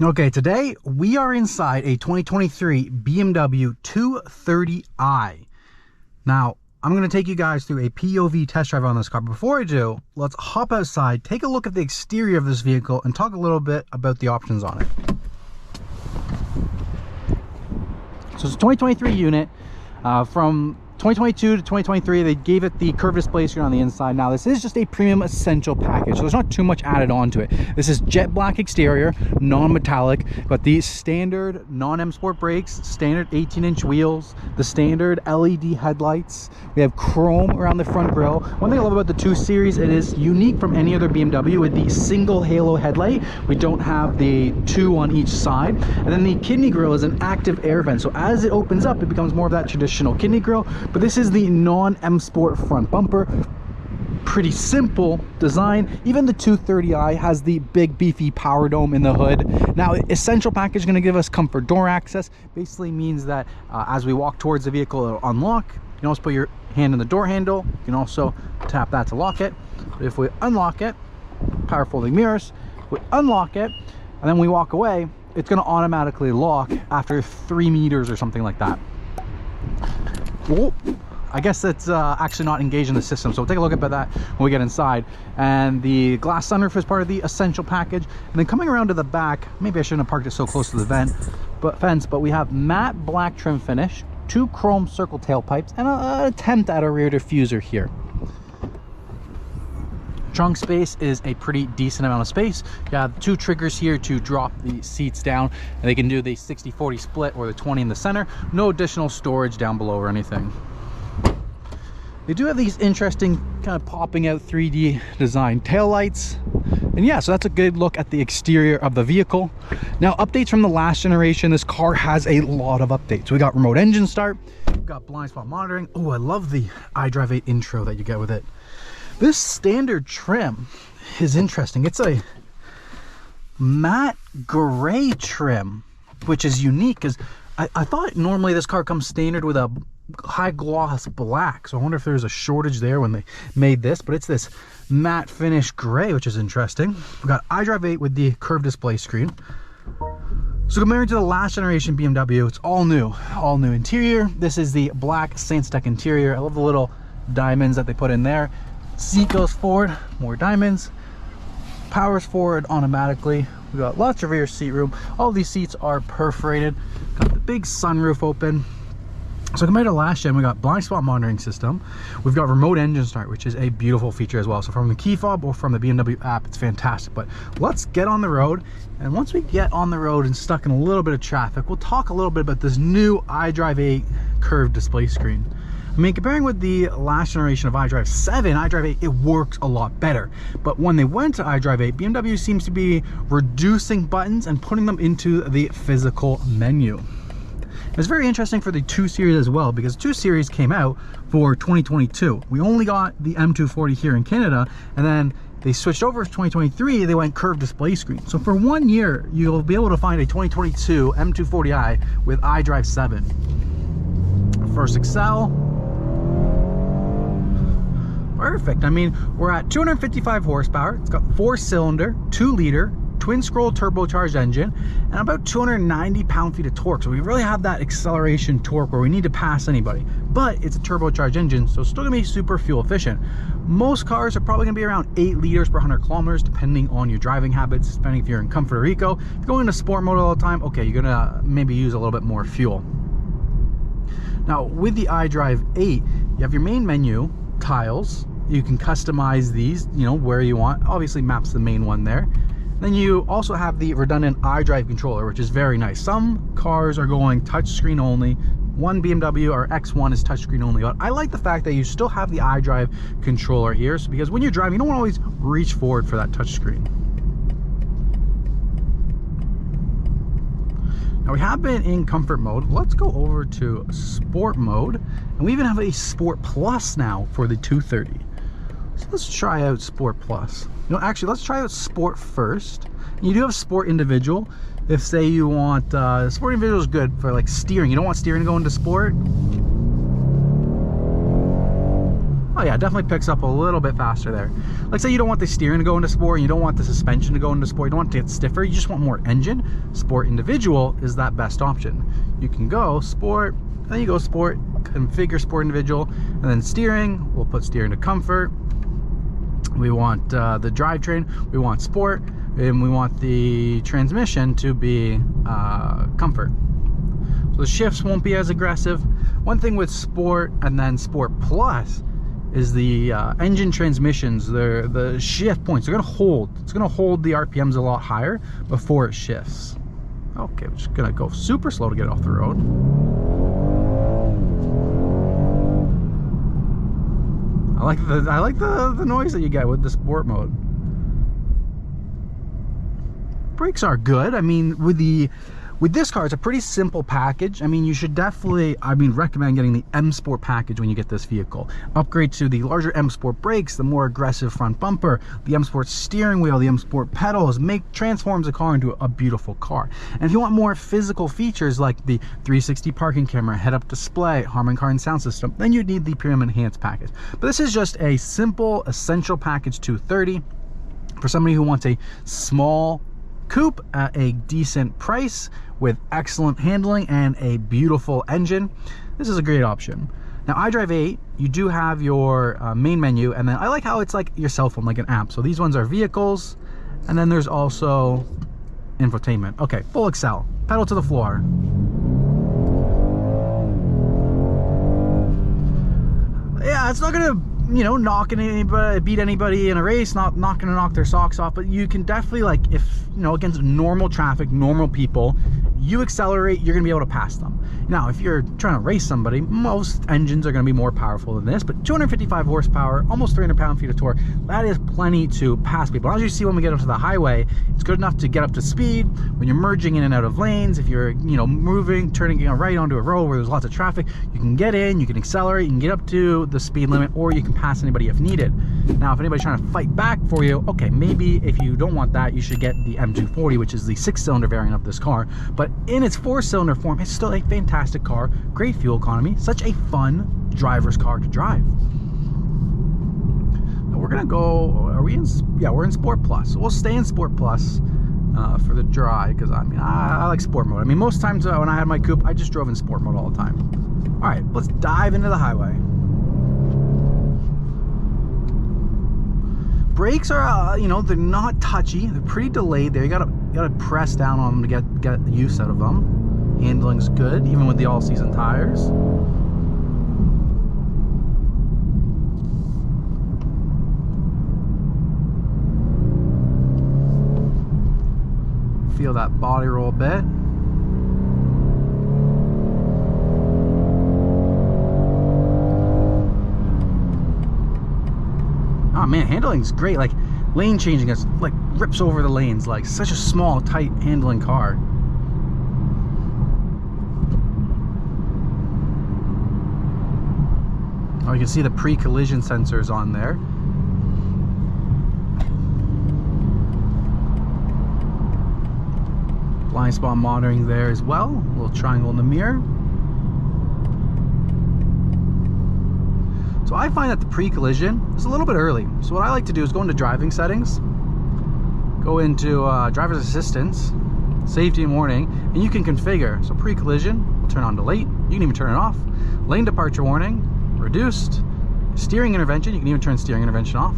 Okay, today we are inside a 2023 BMW 230i. Now, I'm going to take you guys through a POV test drive on this car. Before I do, let's hop outside, take a look at the exterior of this vehicle, and talk a little bit about the options on it. So it's a 2023 unit. From 2022 to 2023, they gave it the curved display screen on the inside. Now, this is just a premium essential package, so there's not too much added on to it. This is jet black exterior, non-metallic, but the standard non-M Sport brakes, standard 18-inch wheels, the standard LED headlights. We have chrome around the front grille. One thing I love about the 2 Series, it is unique from any other BMW with the single halo headlight. We don't have the 2 on each side. And then the kidney grille is an active air vent, so as it opens up, it becomes more of that traditional kidney grille. But this is the non-M Sport front bumper. Pretty simple design. Even the 230i has the big beefy power dome in the hood. Now, essential package is going to give us comfort door access. Basically means that as we walk towards the vehicle, it'll unlock. You can also put your hand in the door handle. You can also tap that to lock it. But if we unlock it, power folding mirrors, we unlock it, and then we walk away, it's going to automatically lock after 3 meters or something like that. Whoa. I guess it's actually not engaged in the system, so we'll take a look at that when we get inside. And the glass sunroof is part of the essential package. And then coming around to the back, maybe I shouldn't have parked it so close to the fence, but we have matte black trim finish, 2 chrome circle tailpipes, and an attempt at a rear diffuser here. Trunk space is a pretty decent amount of space. You have 2 triggers here to drop the seats down, and they can do the 60-40 split or the 20 in the center. No additional storage down below or anything. They do have these interesting kind of popping out 3D design taillights. And yeah, so that's a good look at the exterior of the vehicle. Now, updates from the last generation. This car has a lot of updates. We got remote engine start, we've got blind spot monitoring. Oh, I love the iDrive 8 intro that you get with it. This standard trim is interesting. It's a matte gray trim, which is unique because I thought normally this car comes standard with a high gloss black. So I wonder if there's a shortage there when they made this, but it's this matte finish gray, which is interesting. We've got iDrive 8 with the curved display screen. So compared to the last generation BMW, it's all new interior. This is the black Sandstech interior. I love the little diamonds that they put in there. Seat goes forward, more diamonds, powers forward automatically. We got lots of rear seat room. All these seats are perforated. Got the big sunroof open. So compared to last gen, we got blind spot monitoring system. We've got remote engine start, which is a beautiful feature as well. So from the key fob or from the BMW app, it's fantastic. But let's get on the road. And once we get on the road and stuck in a little bit of traffic, we'll talk a little bit about this new iDrive 8 curved display screen. I mean, comparing with the last generation of iDrive 7, iDrive 8, it works a lot better. But when they went to iDrive 8, BMW seems to be reducing buttons and putting them into the physical menu. It's very interesting for the 2 Series as well, because 2 Series came out for 2022. We only got the M240 here in Canada, and then they switched over to 2023, they went curved display screen. So for 1 year, you'll be able to find a 2022 M240i with iDrive 7. First Excel. Perfect. I mean, we're at 255 horsepower. It's got 4-cylinder, 2-liter, twin scroll turbocharged engine, and about 290 pound-feet of torque. So we really have that acceleration torque where we need to pass anybody. But it's a turbocharged engine, so it's still gonna be super fuel efficient. Most cars are probably gonna be around 8 liters per 100 kilometers, depending on your driving habits, depending if you're in comfort or eco. If you're going into sport mode all the time, okay, you're gonna maybe use a little bit more fuel. Now, with the iDrive 8, you have your main menu, tiles. You can customize these, you know, where you want. Obviously, map's the main one there. Then you also have the redundant iDrive controller, which is very nice. Some cars are going touchscreen only. One BMW or X1 is touchscreen only. But I like the fact that you still have the iDrive controller here, so because when you're driving, you don't want to always reach forward for that touchscreen. Now we have been in comfort mode. Let's go over to sport mode. And we even have a Sport Plus now for the 230. So let's try out Sport Plus. You know, actually, let's try out Sport first. You do have Sport Individual. If, say, you want, Sport Individual is good for, like, steering. You don't want steering to go into Sport. Oh yeah, it definitely picks up a little bit faster there. Like say you don't want the steering to go into sport, and you don't want the suspension to go into sport, you don't want it to get stiffer, you just want more engine. Sport individual is that best option. You can go sport, then you go sport, configure sport individual, and then steering, we'll put steering to comfort. We want the drivetrain, we want sport, and we want the transmission to be comfort. So the shifts won't be as aggressive. One thing with sport and then sport plus is the engine transmissions, the shift points, they're gonna hold. It's gonna hold the RPMs a lot higher before it shifts. Okay, we're just gonna go super slow to get off the road. I like the noise that you get with the sport mode. Brakes are good. I mean, with this car, it's a pretty simple package. I mean, you should definitely, recommend getting the M Sport package when you get this vehicle. Upgrade to the larger M Sport brakes, the more aggressive front bumper, the M Sport steering wheel, the M Sport pedals, transforms the car into a beautiful car. And if you want more physical features like the 360 parking camera, head-up display, Harman Kardon sound system, then you need the Premium Enhanced package. But this is just a simple, essential package 230 for somebody who wants a small coupe at a decent price with excellent handling and a beautiful engine. This is a great option. Now iDrive 8, you do have your main menu, and then I like how it's like your cell phone, like an app. So these ones are vehicles, and then there's also infotainment. Okay, full Excel, pedal to the floor. Yeah, it's not gonna, you know, beat anybody in a race, not gonna knock their socks off, but you can definitely, like, if, you know, against normal traffic, normal people, you accelerate, you're gonna be able to pass them. Now, if you're trying to race somebody, most engines are gonna be more powerful than this, but 255 horsepower, almost 300 pound-feet of torque, that is plenty to pass people. As you see when we get onto the highway, it's good enough to get up to speed. When you're merging in and out of lanes, if you're, you know, moving, turning right onto a road where there's lots of traffic, you can get in, you can accelerate, you can get up to the speed limit, or you can pass anybody if needed. Now, if anybody's trying to fight back for you, okay, maybe if you don't want that, you should get the M240, which is the 6-cylinder variant of this car. But in its 4-cylinder form, it's still a fantastic car, great fuel economy, such a fun driver's car to drive. Now we're gonna go, are we in, yeah, we're in Sport Plus. So we'll stay in Sport Plus for the drive, because I mean, I like sport mode. I mean, most times when I had my coupe, I just drove in sport mode all the time. All right, let's dive into the highway. Brakes are, you know, they're not touchy. They're pretty delayed there. You gotta press down on them to get the use out of them. Handling's good, even with the all-season tires. Feel that body roll a bit. Oh man, handling's great. Like lane changing, it's like rips over the lanes, like such a small, tight handling car. Oh, you can see the pre-collision sensors on there. Blind spot monitoring there as well. A little triangle in the mirror. So I find that the pre-collision is a little bit early. So what I like to do is go into driving settings, go into driver's assistance, safety and warning, and you can configure. So pre-collision, we'll turn on delete. You can even turn it off. Lane departure warning, reduced. Steering intervention, you can even turn steering intervention off.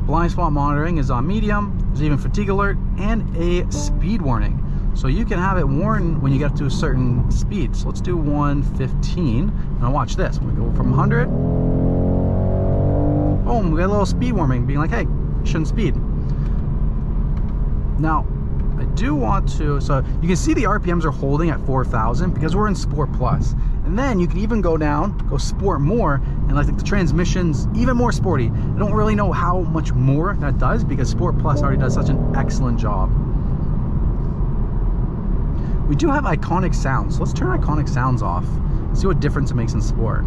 Blind spot monitoring is on medium. There's even fatigue alert and a speed warning. So you can have it warn when you get up to a certain speed. So let's do 115. Now watch this. When we go from 100, boom, we got a little speed warning being like, hey, you shouldn't speed. Now, I do want to, so you can see the RPMs are holding at 4,000 because we're in Sport Plus. And then you can even go down, go Sport More, and like the transmission's even more sporty. I don't really know how much more that does because Sport Plus already does such an excellent job. We do have iconic sounds, so let's turn iconic sounds off. See what difference it makes in Sport.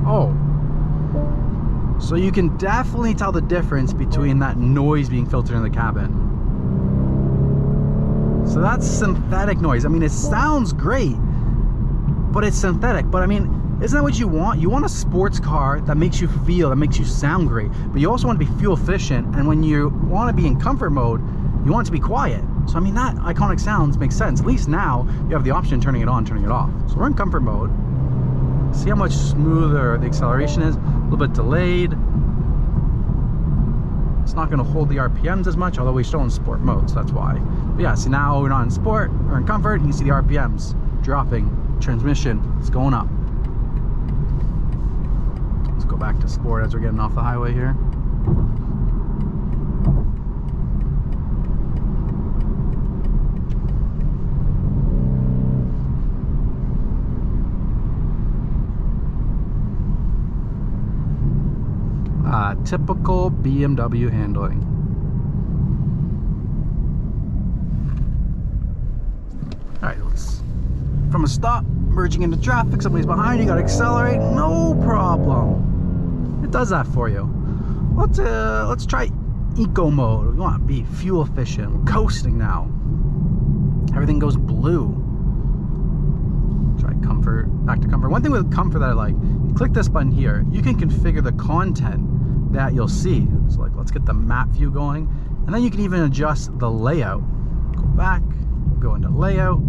Oh. So you can definitely tell the difference between that noise being filtered in the cabin. So that's synthetic noise. I mean, it sounds great, but it's synthetic. But I mean, Isn't that what you want? You want a sports car that makes you feel, that makes you sound great, but you also want to be fuel efficient. And when you want to be in comfort mode, you want it to be quiet. So I mean, that iconic sounds makes sense. At least now you have the option of turning it on, turning it off. So we're in comfort mode. See how much smoother the acceleration is, a little bit delayed. It's not going to hold the RPMs as much, although we're still in sport mode, so that's why. But yeah, see, now we're not in sport, we're in comfort. You can see the RPMs dropping, transmission is going up. Let's go back to sport as we're getting off the highway here. Typical BMW handling. All right, let's, from a stop, merging into traffic, somebody's behind you, gotta accelerate, no problem. It does that for you. Let's try eco mode. We want to be fuel efficient. We're coasting now. Everything goes blue. Try comfort, back to comfort. One thing with comfort that I like, you click this button here, you can configure the content that you'll see. So like, let's get the map view going, and then you can even adjust the layout. Go back, go into layout.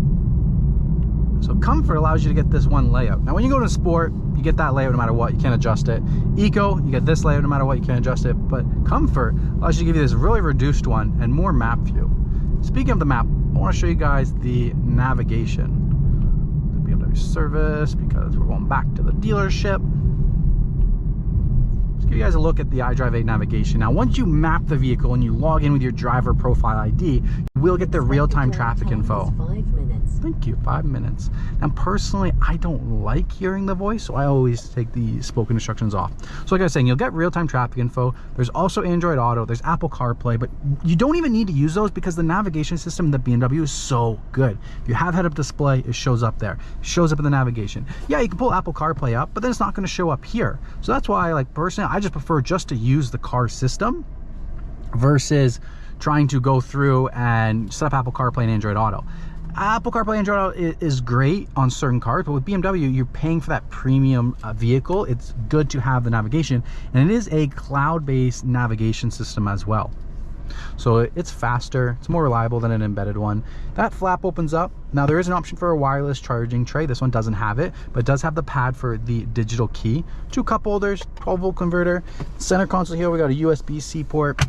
So comfort allows you to get this one layout. Now when you go to sport, you get that layout no matter what, you can't adjust it. Eco, you get this layout no matter what, you can't adjust it. But comfort allows you to give you this really reduced one and more map view. Speaking of the map, I want to show you guys the navigation. The BMW service, because we're going back to the dealership. Give you guys a look at the iDrive 8 navigation. Now once you map the vehicle and you log in with your driver profile ID, you will get the real-time traffic info. 5 minutes. Thank you, 5 minutes. Now personally, I don't like hearing the voice, so I always take the spoken instructions off. So like I was saying, you'll get real-time traffic info. There's also Android Auto, there's Apple CarPlay, but you don't even need to use those because the navigation system in the BMW is so good. If you have head-up display, it shows up there. It shows up in the navigation. Yeah, you can pull Apple CarPlay up, but then it's not going to show up here. So that's why, like, personally, I just prefer just to use the car system versus trying to go through and set up Apple CarPlay and Android Auto. Apple CarPlay and Android Auto is great on certain cars, but with BMW, you're paying for that premium vehicle. It's good to have the navigation, and it is a cloud-based navigation system as well. So it's faster, it's more reliable than an embedded one. That flap opens up. Now there is an option for a wireless charging tray. This one doesn't have it, but it does have the pad for the digital key. 2 cup holders, 12-volt converter. Center console here, we got a USB-C port.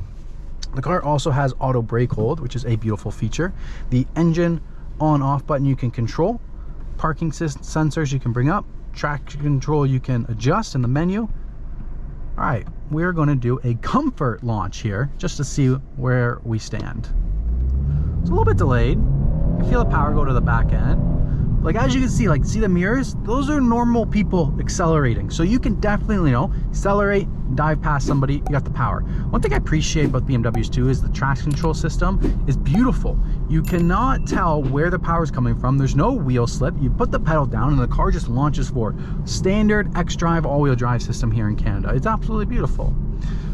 The car also has auto brake hold, which is a beautiful feature. The engine on-off button you can control. Parking sensors you can bring up. Traction control you can adjust in the menu. All right, we're going to do a comfort launch here just to see where we stand. It's a little bit delayed. I feel the power go to the back end. Like, as you can see, like, see the mirrors? Those are normal people accelerating. So you can definitely, you know, accelerate, dive past somebody, you got the power. One thing I appreciate about BMWs too is the traction control system is beautiful. You cannot tell where the power is coming from. There's no wheel slip. You put the pedal down and the car just launches forward. Standard xDrive all-wheel drive system here in Canada. It's absolutely beautiful.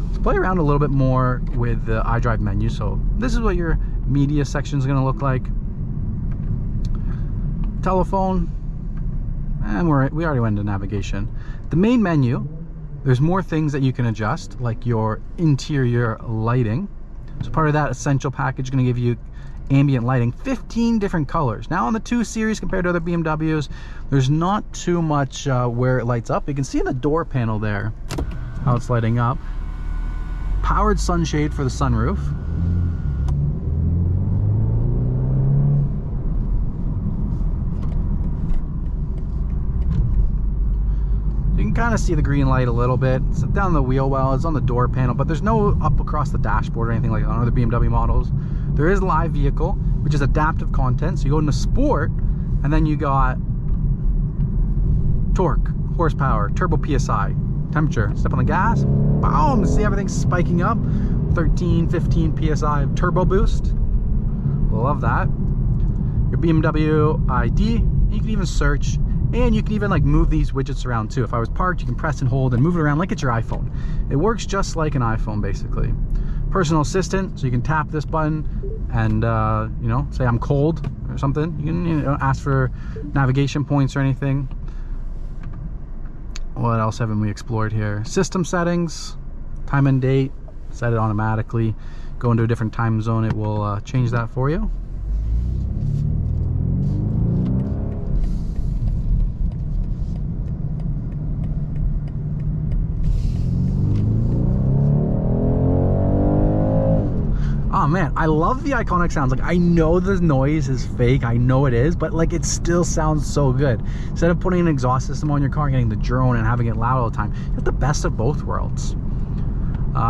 Let's play around a little bit more with the iDrive menu. So this is what your media section is going to look like. Telephone, and we already went into navigation. The main menu, there's more things that you can adjust, like your interior lighting. So part of that essential package is going to give you ambient lighting, 15 different colors. Now on the 2 Series compared to other BMWs, there's not too much where it lights up. You can see in the door panel there how it's lighting up. Powered sunshade for the sunroof. You can kind of see the green light a little bit. It's down the wheel well, it's on the door panel, but there's no up across the dashboard or anything like that on other BMW models. There is live vehicle, which is adaptive content. So you go into sport, and then you got torque, horsepower, turbo PSI, temperature. Step on the gas, boom, see everything spiking up. 13, 15 PSI of turbo boost. Love that. Your BMW ID, you can even search. And you can even like move these widgets around too. If I was parked, you can press and hold and move it around like it's your iPhone. It works just like an iPhone basically. Personal assistant, so you can tap this button and you know, say I'm cold or something. You can, you know, ask for navigation points or anything. What else haven't we explored here? System settings, time and date, set it automatically. Go into a different time zone, it will change that for you. Oh man, I love the iconic sounds. Like, I know the noise is fake, I know it is, but like, it still sounds so good. Instead of putting an exhaust system on your car and getting the drone and having it loud all the time, you have the best of both worlds.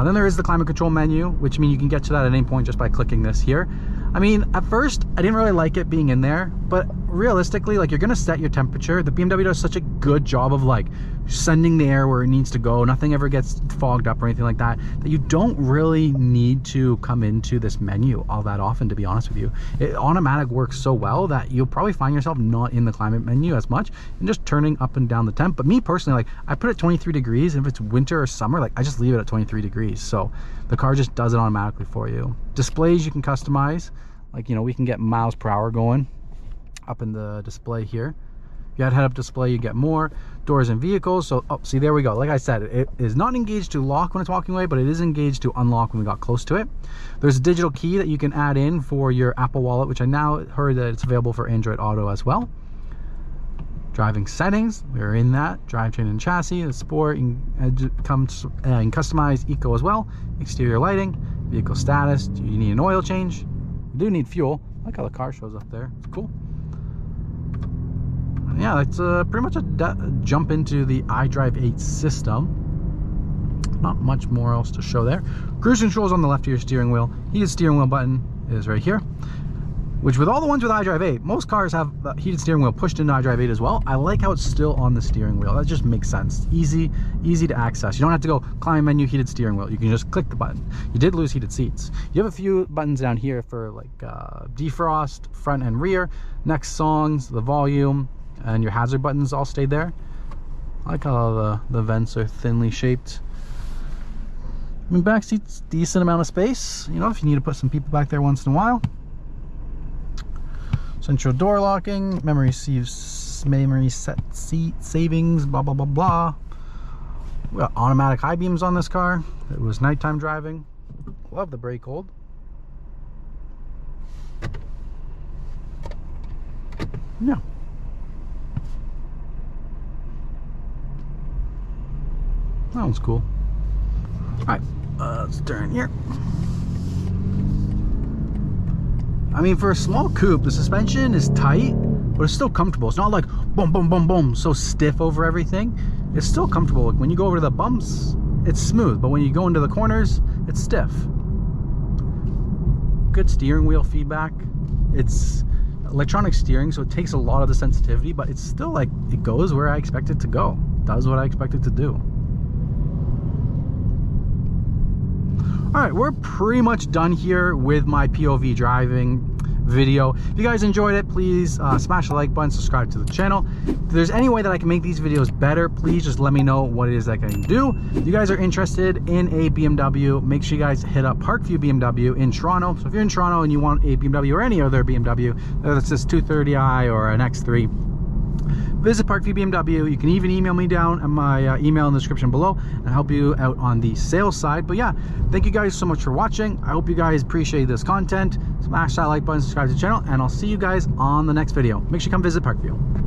Then there is the climate control menu, which means you can get to that at any point just by clicking this here. I mean, at first, I didn't really like it being in there, but realistically, like, you're gonna set your temperature. The BMW does such a good job of like sending the air where it needs to go. Nothing ever gets fogged up or anything like that, that you don't really need to come into this menu all that often, to be honest with you. Automatic works so well that you'll probably find yourself not in the climate menu as much and just turning up and down the temp. But me personally, like, I put it 23 degrees, and if it's winter or summer, like, I just leave it at 23 degrees. So the car just does it automatically for you. Displays you can customize. Like, you know, we can get miles per hour going up in the display here. If you had head-up display, you get more. Doors and vehicles. So, oh, see, there we go. Like I said, it is not engaged to lock when it's walking away, but it is engaged to unlock when we got close to it. There's a digital key that you can add in for your Apple Wallet, which I now heard that it's available for Android Auto as well. Driving settings, we're in that. Drivetrain and chassis, the sport, you can customize eco as well. Exterior lighting, vehicle status. Do you need an oil change? You do need fuel. I like how the car shows up there. It's cool. Yeah, that's pretty much a jump into the iDrive 8 system. Not much more else to show there. Cruise controls on the left of your steering wheel. Heated steering wheel button is right here. Which, with all the ones with iDrive 8, most cars have heated steering wheel pushed into iDrive 8 as well. I like how it's still on the steering wheel. That just makes sense. Easy to access. You don't have to go climb menu, heated steering wheel. You can just click the button. You did lose heated seats. You have a few buttons down here for like defrost, front and rear, next songs, the volume, and your hazard buttons all stayed there. I like how the vents are thinly shaped. I mean, back seat's decent amount of space. You know, if you need to put some people back there once in a while. Central door locking, memory set seat savings, blah blah blah blah. We got automatic high beams on this car. It was nighttime driving. Love the brake hold. Yeah. That one's cool. Alright, let's turn here. I mean, for a small coupe, the suspension is tight, but it's still comfortable. It's not like boom, boom, boom, boom, so stiff over everything. It's still comfortable. When you go over to the bumps, it's smooth, but when you go into the corners, it's stiff. Good steering wheel feedback. It's electronic steering, so it takes a lot of the sensitivity, but it's still like, it goes where I expect it to go. It does what I expect it to do. All right, we're pretty much done here with my POV driving video. If you guys enjoyed it, please smash the like button, subscribe to the channel. If there's any way that I can make these videos better, please just let me know what it is that I can do. If you guys are interested in a BMW, make sure you guys hit up Parkview BMW in Toronto. So if you're in Toronto and you want a BMW or any other BMW, whether it's this 230i or an X3, visit Parkview BMW. You can even email me down at my email in the description below and help you out on the sales side. But yeah, thank you guys so much for watching. I hope you guys appreciate this content. Smash that like button, subscribe to the channel, and I'll see you guys on the next video. Make sure you come visit Parkview.